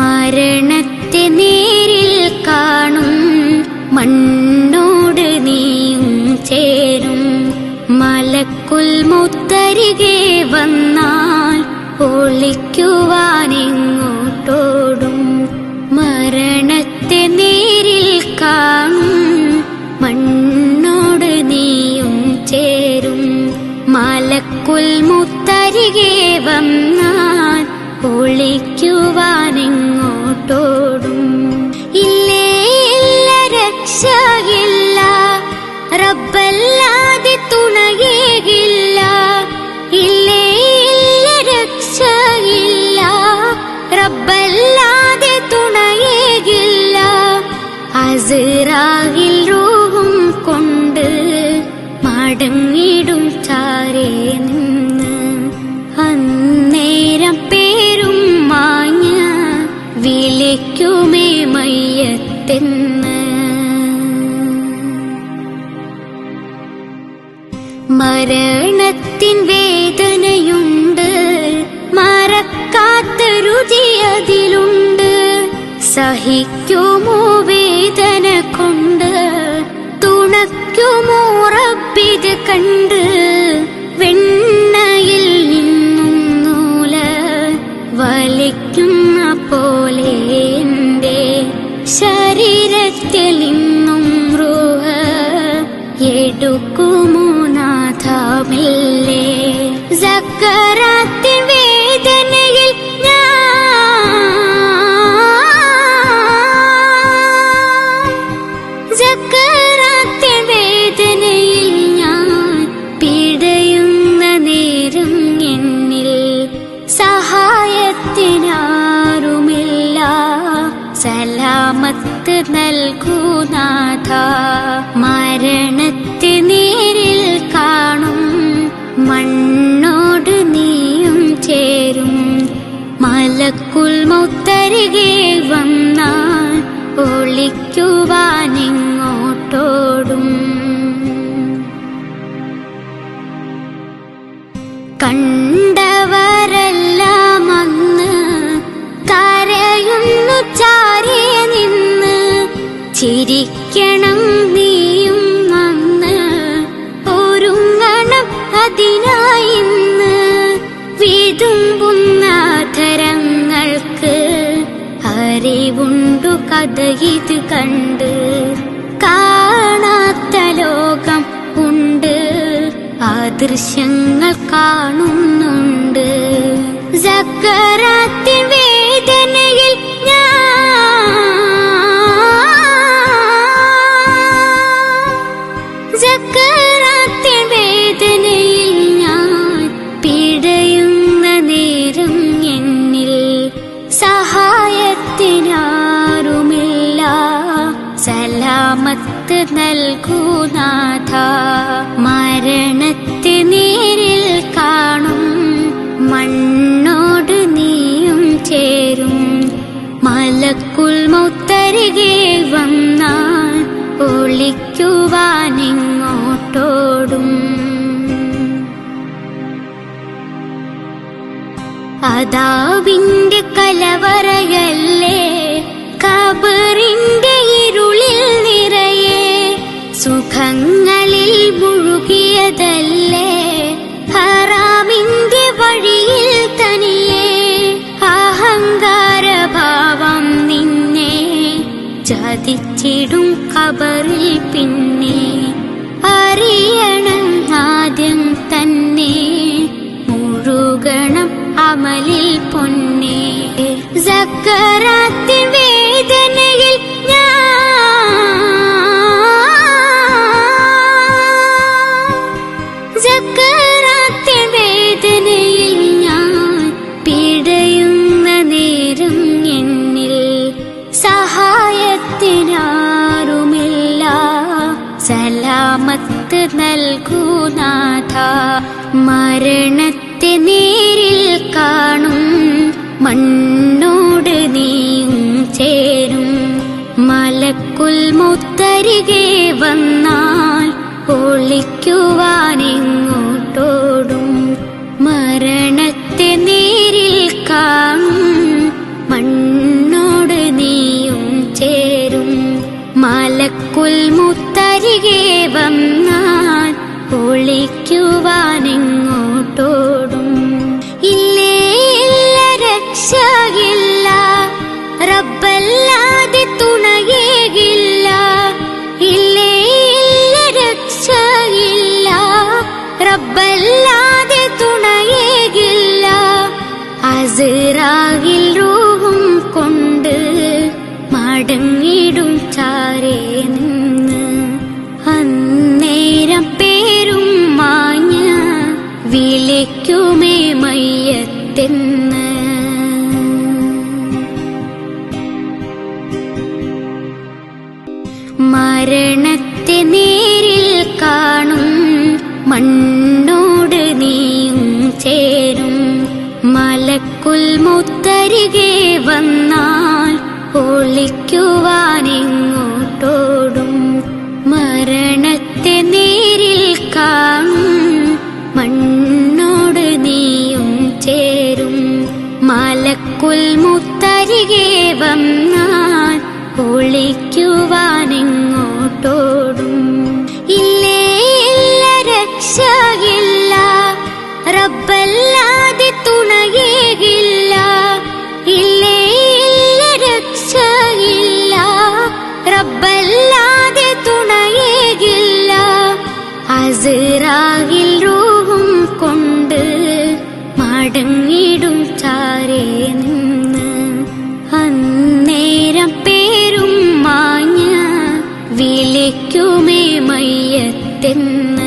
മരണത്തെ നേരിൽ കാണും മണ്ണോട് നീയും ചേരും. മലക്കുൽ മൗത്തരികെ വന്നാൽ ഒളിക്കുവാനെങ്ങോട്ടോടും. മരണത്തെ നേരിൽ കാണും മണ്ണോട് നീയും ചേരും. മലക്കുൽ മൗത്തരികെ വന്നാൽ ഒളിക്കുവാനെങ്ങോട്ടോടും. ഇല്ലേ ഇല്ല രക്ഷയില്ല, റബ്ബല്ലാതെ തുണയേകില്ല. ഇല്ലേ ഇല്ല രക്ഷയില്ല, റബ്ബല്ലാതെ തുണയേകില്ല. അസ്റായിൽ റൂഹും കൊണ്ട് മടങ്ങിടും ചാരേ നിന്ന്. അന്നേരം പേരും മാഞ്ഞ വിളിക്കുമേ മയ്യത്തെന്ന്. മരണത്തിൻ വേദനയുണ്ട്, മറക്കാത്ത രുചി അതിലുണ്ട്. സഹിക്കുമോ വേദന കൊണ്ട്, തുണയ്ക്കുമോ റബ്ബിത് കണ്ട്. വെണ്ണയിൽ നിന്നും നൂല വലിക്കുന്ന പോലെ എന്റെ ശരീരത്തിൽ നിന്നും റൂഹ് എടുക്കുമോ നാഥമില്ലേ. സക്കറാത്തിൻ വേദനയിൽ സക്കറാത്തിൻ വേദനയിൽ ഞാൻ പിടയുന്ന നേരം എന്നിൽ സഹായത്തിനാരുമില്ല. സലാമത്ത് നൽകൂ നാഥ. മരണത്തെ നേരിൽ കാണും മണ്ണോട് നീയും ചേരും. മലക്കുൽ മൗത്തരികെ വന്നാൽ ഒളിക്കുവാനെങ്ങോട്ടോടും. കണ്ടവരെല്ലാം അന്ന് കരയുന്നു ചാരേ നിന്ന്. ചിരിക്കണം നീയും അന്ന്, ഒരുങ്ങണം അതിനായിന്ന്. വിതുമ്പുന്ന ധരങ്ങൾക്ക് അറിവുണ്ടു കഥ ഇത് കണ്ട്. കാണാത്ത ലോകം ഉണ്ട്, അദൃശ്യങ്ങൾ കാണുന്നുണ്ട്. സക്കറാത്തിൻ വേദനയിൽ സക്കറാത്തിൻ വേദനയിൽ ഞാൻ പിടയുന്ന നേരം എന്നിൽ സഹായത്തിനാരുമില്ല. സലാമത്ത് നൽകൂ നാഥ. മരണത്തെ നേരിൽ കാണും മണ്ണോട് നീയും ചേരും. മലക്കുൽ മൗത്തരികെ വന്നാൽ ഒളിക്കുവാനെങ്ങോട്ടോടും. അദാബിന്റെ കലവറയല്ലേ, ഖബറിന്റെ ഇരുളിൽ നിറയെ. സുഖങ്ങളിൽ മുഴുകിയതല്ലേ, ഹറാമിന്റെ വഴിയിൽ തനിയെ. അഹങ്കാരഭാവം നിന്നെ ചതിച്ചിടും ഖബറിൽ പിന്നെ. അറിയണം ആദ്യം തന്നെ, മുഴുകണം അമലിൽ പൊന്നെ. സക്കറാത്തിൻ വേദനയിൽ സക്കറാത്തിൻ വേദനയിൽ ഞാൻ പിടയുന്ന നേരം എന്നിൽ സഹായത്തിനാരുമില്ല. സലാമത്ത് നൽകൂ നാഥ. മരണത്തെ നേരിൽ കാണും മണ്ണോട് നീയും ചേരും. മലക്കുൽ മൗത്തരികെ വന്നാൽ ഒളിക്കുവാനെങ്ങോട്ടോടും. മരണത്തെ നേരിൽ കാണും മണ്ണോ മയ്യത്തെന്ന്. മരണത്തെ നേരിൽ കാണും മണ്ണോട് നീയും ചേരും. മലക്കുൽ മൗത്തരികെ വന്നാൽ ഒളിക്കുവാനെങ്ങോട്ടോടും. മരണത്തെ നേരിൽ കാണും മണ്ണോട് നീയും ചേരും. മലക്കുൽ മൗത്തരികെ വന്നാൽ ഒളിക്കുവാനെങ്ങോട്ടോടും. ഇല്ലേ ഇല്ല രക്ഷയില്ല, റബ്ബല്ലാതെ തുണയേകില്ല. ഇല്ലേ ഇല്ല രക്ഷയില്ല, റബ്ബല്ലാതെ തുണയേകില്ല. അസ്റായിൽ റൂഹും കൊണ്ട് മടങ്ങിടും ചാരേ നിന്ന്. അന്നേരം പേരും മാഞ്ഞ വിളിക്കുമേ മയ്യത്തെന്ന്.